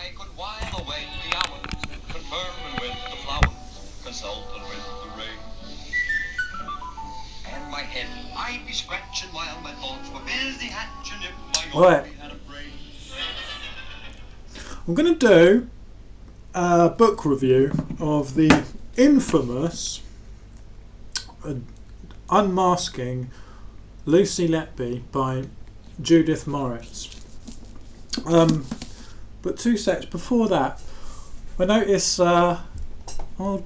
I could while away the hours, conferring with the flowers, consulting with the rain. And my head I'd be scratching while my thoughts were busy hatching if my Right. only had a brain. I'm going to do a book review of the infamous Unmasking Lucy Letby by Judith Moritz. But 2 secs before that, I notice old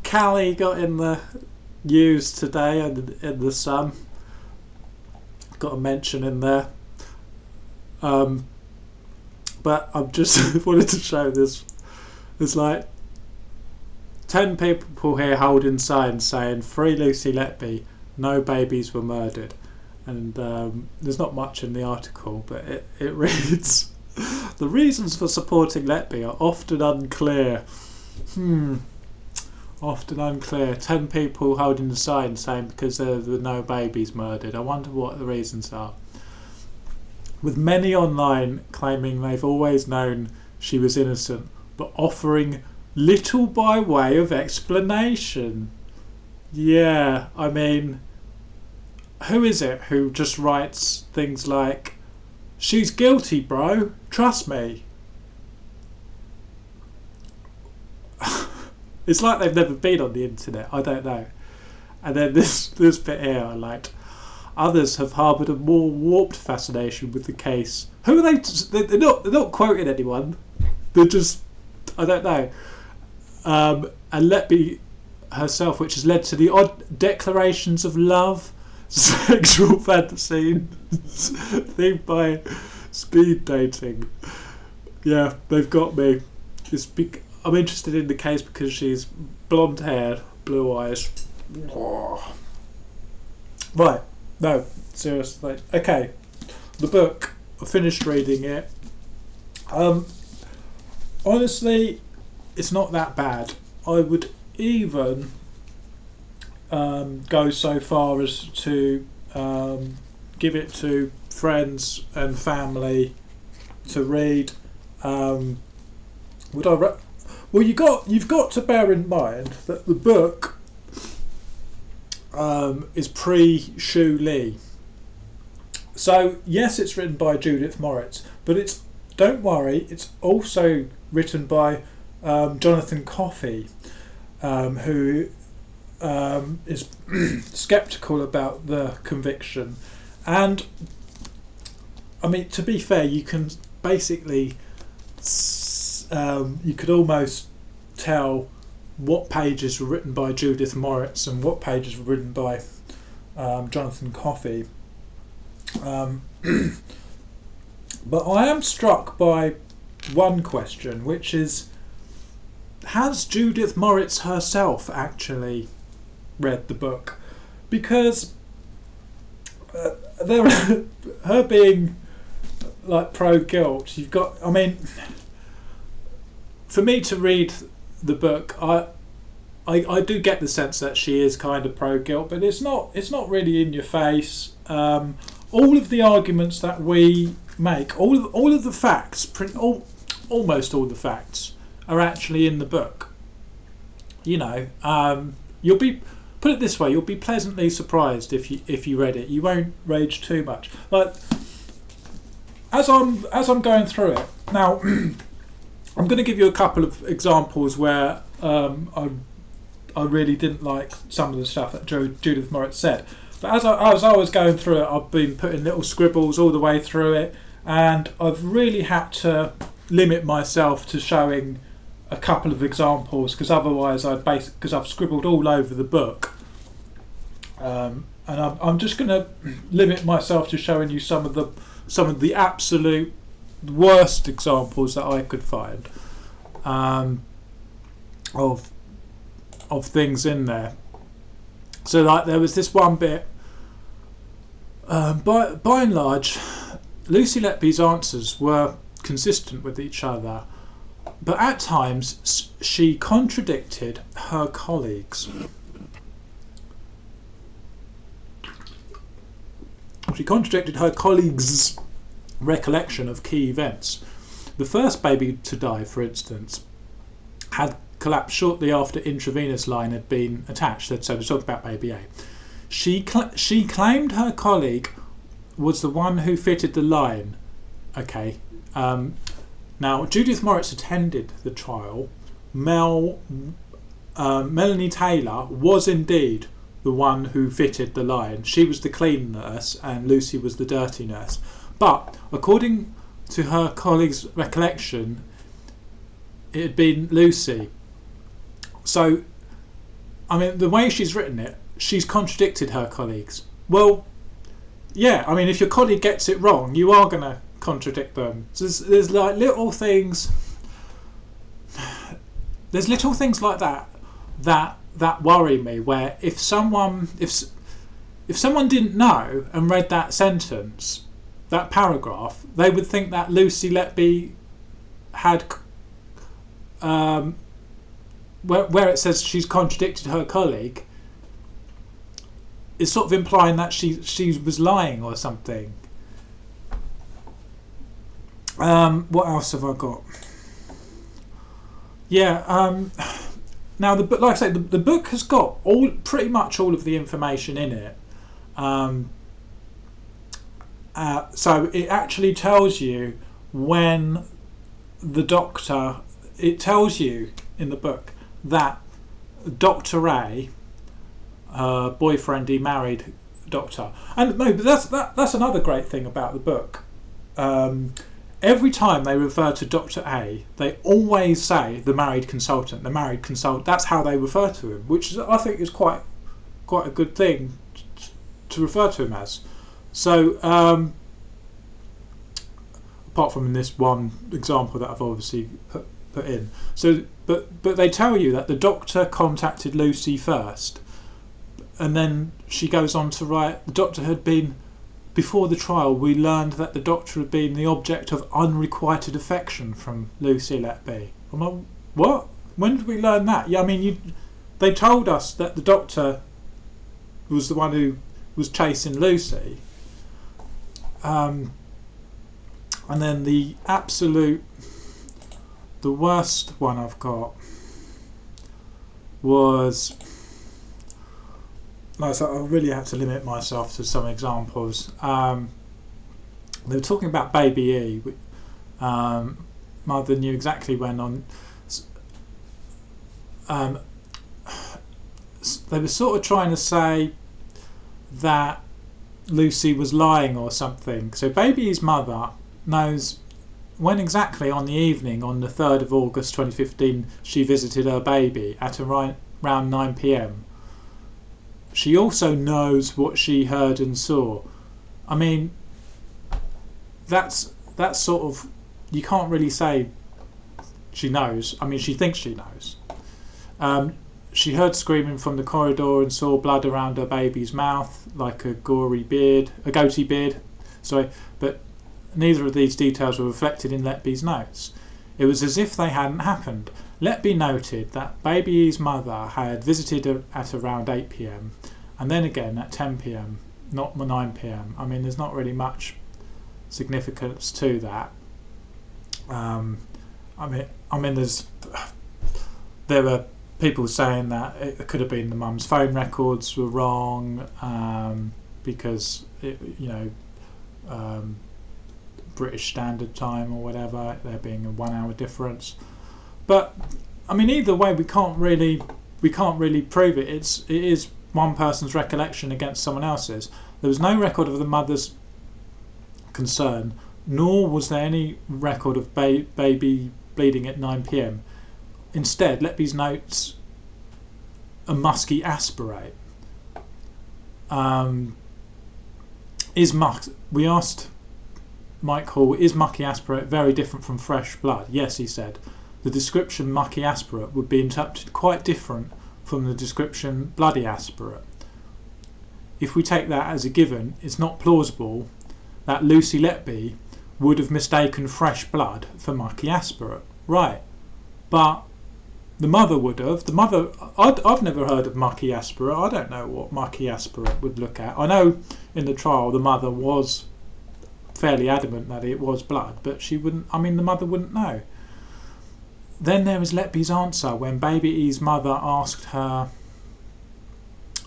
Callie got in the news today in the Sun. Got a mention in there. But I've just wanted to show this. There's like 10 people here holding signs saying "Free Lucy Letby, no babies were murdered." And there's not much in the article, but it reads, "The reasons for supporting Letby are often unclear." Often unclear. 10 people holding the sign saying because there were no babies murdered. I wonder what the reasons are. With many online claiming they've always known she was innocent, but offering little by way of explanation. Yeah, I mean, who is it who just writes things like, "She's guilty, bro, trust me"? It's like they've never been on the internet. I don't know. And then this bit here, I liked. "Others have harboured a more warped fascination with the case." Who are they? They're not quoting anyone. They're just, I don't know. And Letby herself, which has led to the odd declarations of love, sexual fantasies, themed by speed dating. Yeah, they've got me. I'm interested in the case because she's blonde haired, blue eyes. Right, no, seriously. Okay, the book, I finished reading it. Honestly, it's not that bad. I would even go so far as to give it to friends and family to read. Would I? Well, you've got to bear in mind that the book is pre-Shu Lee. So yes, it's written by Judith Moritz, but don't worry, it's also written by Jonathan Coffey, who is sceptical about the conviction. And I mean, to be fair, you can basically you could almost tell what pages were written by Judith Moritz and what pages were written by Jonathan Coffey. But I am struck by one question, which is, has Judith Moritz herself actually read the book? Because her being like pro-guilt, you've got, I mean, for me to read the book, I do get the sense that she is kind of pro-guilt, but it's not really in your face. All of the arguments that we make, all of the facts, almost all the facts are actually in the book. You know, you'll be, put it this way, you'll be pleasantly surprised if you read it. You won't rage too much. Like as I'm going through it now, I'm going to give you a couple of examples where I really didn't like some of the stuff that Judith Moritz said. But as I was going through it, I've been putting little scribbles all the way through it, and I've really had to limit myself to showing a couple of examples, because otherwise because I've scribbled all over the book, and I'm just going to limit myself to showing you some of the absolute worst examples that I could find of things in there. So like there was this one bit, by and large Lucy Letby's answers were consistent with each other, but at times she contradicted her colleagues. She contradicted her colleagues' recollection of key events. The first baby to die, for instance, had collapsed shortly after intravenous line had been attached. So we're talking about baby A. She claimed her colleague was the one who fitted the line. Okay. Now, Judith Moritz attended the trial. Melanie Taylor was indeed the one who fitted the line. She was the clean nurse and Lucy was the dirty nurse. But according to her colleague's recollection, it had been Lucy. So, I mean, the way she's written it, she's contradicted her colleagues. Well, yeah, I mean, if your colleague gets it wrong, you are going to contradict them. So there's like little things. There's little things like that worry me. Where if someone didn't know and read that sentence, that paragraph, they would think that Lucy Letby had where it says she's contradicted her colleague, is sort of implying that she was lying or something. What else have I got? Yeah. Now, like I say, the book has got pretty much all of the information in it. So it actually tells you when the doctor. It tells you in the book that Dr. A, boyfriend, he married doctor, and no, but that's another great thing about the book. Every time they refer to Dr. A, they always say the married consultant. The married consultant. That's how they refer to him, which I think is quite a good thing to refer to him as. So, apart from in this one example that I've obviously put in. So, but they tell you that the doctor contacted Lucy first, and then she goes on to write, the doctor had been. Before the trial, we learned that the doctor had been the object of unrequited affection from Lucy Letby. I'm like, what? When did we learn that? Yeah, I mean, they told us that the doctor was the one who was chasing Lucy. And then the worst one I've got was... No, so I really have to limit myself to some examples. They were talking about baby E. Mother knew exactly when on. They were sort of trying to say that Lucy was lying or something. So baby E's mother knows when exactly on the evening on the 3rd of August 2015 she visited her baby at around 9 p.m. She also knows what she heard and saw. I mean, that's sort of, you can't really say she knows. I mean, she thinks she knows. She heard screaming from the corridor and saw blood around her baby's mouth, like a goatee beard. Sorry, but neither of these details were reflected in Letby's notes. It was as if they hadn't happened. Letby noted that baby's mother had visited her at around 8 p.m. and then again at 10 p.m, not 9 p.m. I mean, there's not really much significance to that. I mean, there were people saying that it could have been the mum's phone records were wrong because British Standard Time or whatever, there being a 1 hour difference. But I mean, either way, we can't really prove it. It is one person's recollection against someone else's. There was no record of the mother's concern, nor was there any record of baby bleeding at 9 p.m. Instead, Letby's notes a musky aspirate. We asked Mike Hall, is mucky aspirate very different from fresh blood? Yes, he said. The description mucky aspirate would be interpreted quite different from the description bloody aspirate. If we take that as a given, it's not plausible that Lucy Letby would have mistaken fresh blood for mucky aspirate. Right, but the mother would have. I've never heard of mucky aspirate. I don't know what mucky aspirate would look at. I know in the trial the mother was fairly adamant that it was blood, but she wouldn't. I mean, the mother wouldn't know. Then there was Letby's answer when Baby E's mother asked her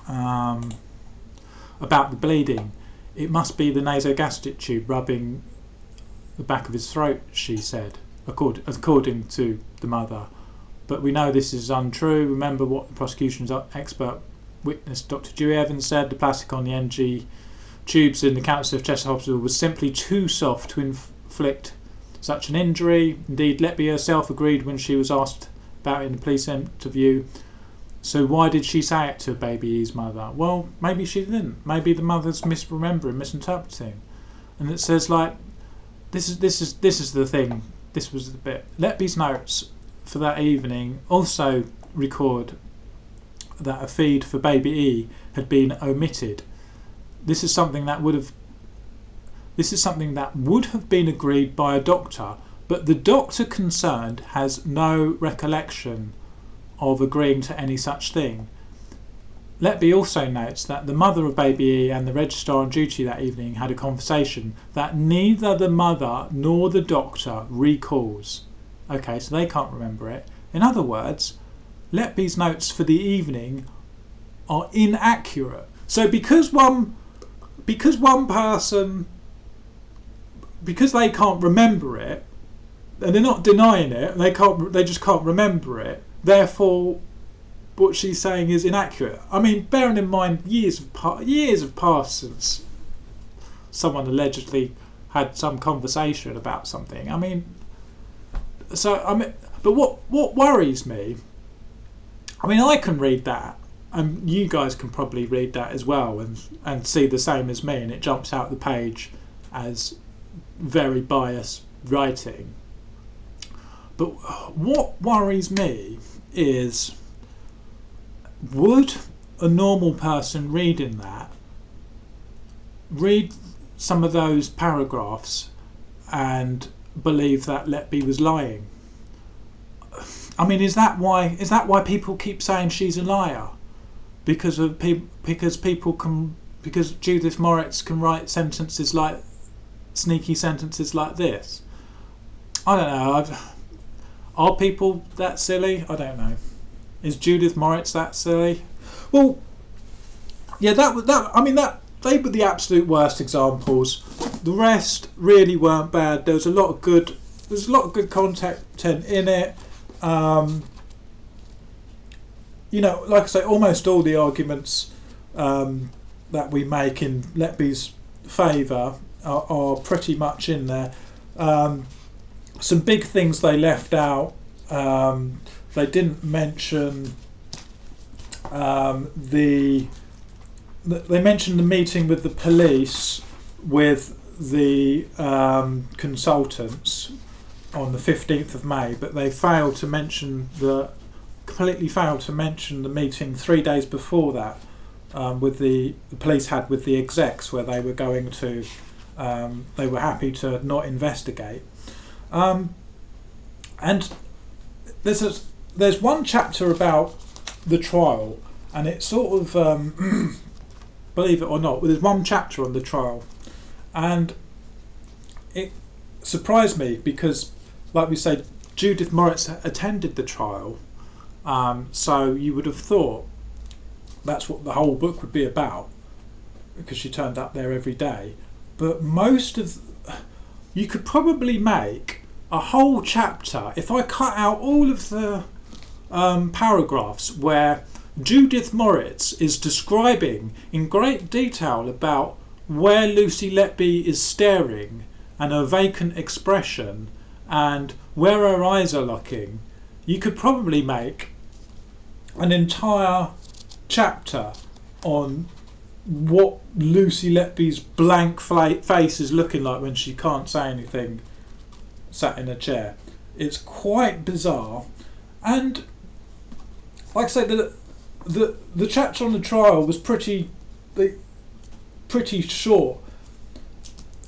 about the bleeding. It must be the nasogastric tube rubbing the back of his throat, she said, according to the mother. But we know this is untrue. Remember what the prosecution's expert witness Dr. Dewey Evans said: the plastic on the NG tubes in the Council of Chester Hospital was simply too soft to inflict such an injury. Indeed, Letby herself agreed when she was asked about it in the police interview. So why did she say it to Baby E's mother? Well, maybe she didn't. Maybe the mother's misremembering, misinterpreting. And it says, like, this is the thing. This was the bit. Letby's notes for that evening also record that a feed for Baby E had been omitted. This is something that would have been agreed by a doctor, but the doctor concerned has no recollection of agreeing to any such thing. Letby also notes that the mother of Baby E and the registrar on duty that evening had a conversation that neither the mother nor the doctor recalls. Okay, so they can't remember it. In other words, Letby's notes for the evening are inaccurate. So because one person, because they can't remember it, and they're not denying it, they just can't remember it. Therefore, what she's saying is inaccurate. I mean, bearing in mind years have passed since someone allegedly had some conversation about something. I mean, but what worries me, I mean, I can read that, and you guys can probably read that as well, and see the same as me, and it jumps out the page as very biased writing. But what worries me is, would a normal person reading that read some of those paragraphs and believe that Letby was lying? I mean, is that why people keep saying she's a liar? Because Judith Moritz can write sneaky sentences like this? I don't know. Are people that silly? I don't know. Is Judith Moritz that silly? Well, yeah, they were the absolute worst examples. The rest really weren't bad. There was a lot of good content in it. Like I say, almost all the arguments that we make in Letby's favour are pretty much in there. Some big things they left out. They didn't mention they mentioned the meeting with the police with the consultants on the 15th of May, but they completely failed to mention the meeting 3 days before that with the police had with the execs, where they were going to they were happy to not investigate. And there's one chapter about the trial, and it's sort of believe it or not, there's one chapter on the trial, and it surprised me because, like we say, Judith Moritz attended the trial, so you would have thought that's what the whole book would be about, because she turned up there every day. But you could probably make a whole chapter if I cut out all of the paragraphs where Judith Moritz is describing in great detail about where Lucy Letby is staring and her vacant expression and where her eyes are looking. You could probably make an entire chapter on what Lucy Letby's blank face is looking like when she can't say anything sat in a chair. It's quite bizarre. And like I say, the chapter on the trial was pretty short,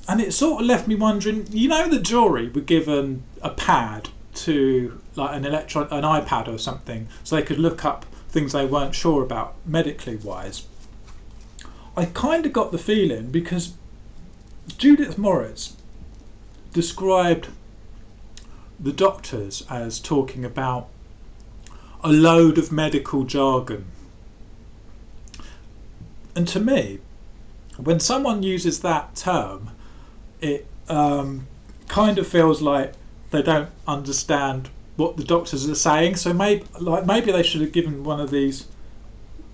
and it sort of left me wondering, the jury were given a pad to, like, an iPad or something, so they could look up things they weren't sure about medically wise. I kind of got the feeling, because Judith Morris described the doctors as talking about a load of medical jargon. And to me, when someone uses that term, it kind of feels like they don't understand what the doctors are saying. So maybe they should have given one of these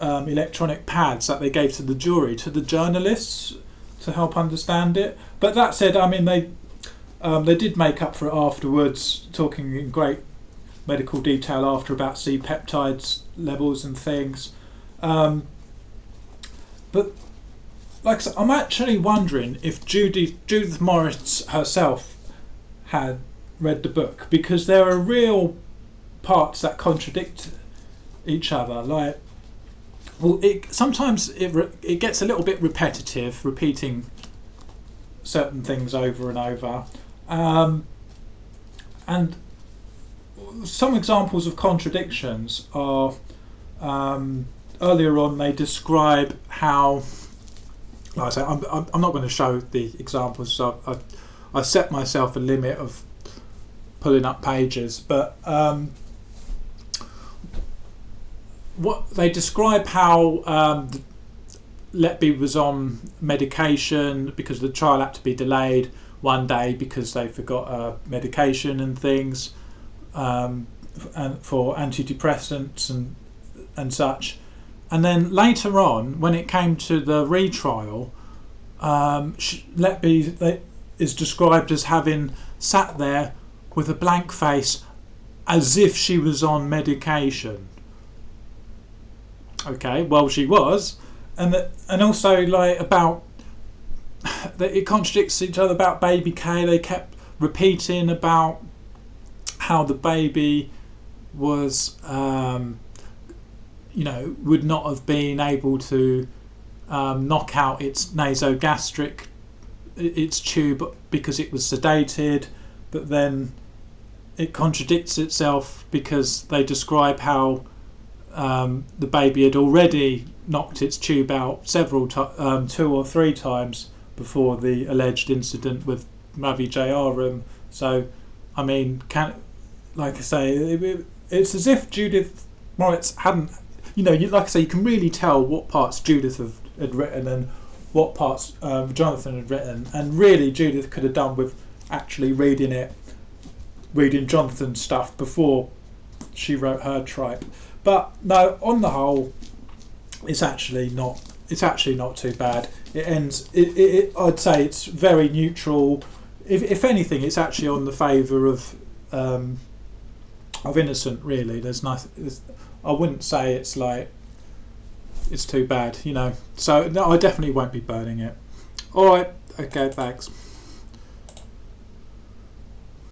electronic pads that they gave to the jury to the journalists to help understand it. But that said, I mean, they did make up for it afterwards, talking in great medical detail after about C-peptides levels and things. But like I said, I'm actually wondering if Judith Morris herself had read the book, because there are real parts that contradict each other. Like, well, sometimes it gets a little bit repetitive, repeating certain things over and over. And some examples of contradictions are earlier on they describe how, like I say, I'm not going to show the examples, so I set myself a limit of pulling up pages, but what they describe how Letby was on medication because the trial had to be delayed one day because they forgot medication and things, and for antidepressants and such. And then later on, when it came to the retrial, Letby is described as having sat there with a blank face as if she was on medication. Okay, well, she was, and also like about that it contradicts each other about baby K. They kept repeating about how the baby was, would not have been able to knock out its nasogastric, its tube, because it was sedated. But then it contradicts itself because they describe how the baby had already knocked its tube out several 2 or 3 times before the alleged incident with Ravi Jayaram. So, I mean, like I say, it's as if Judith Moritz hadn't, like I say, you can really tell what parts Judith had written and what parts Jonathan had written, and really Judith could have done with actually reading Jonathan's stuff before she wrote her tripe. But no, on the whole, it's actually not too bad. It ends. I'd say it's very neutral. If anything, it's actually on the favour of innocent. Really, there's nothing. I wouldn't say it's too bad. So no, I definitely won't be burning it. All right. Okay. Thanks.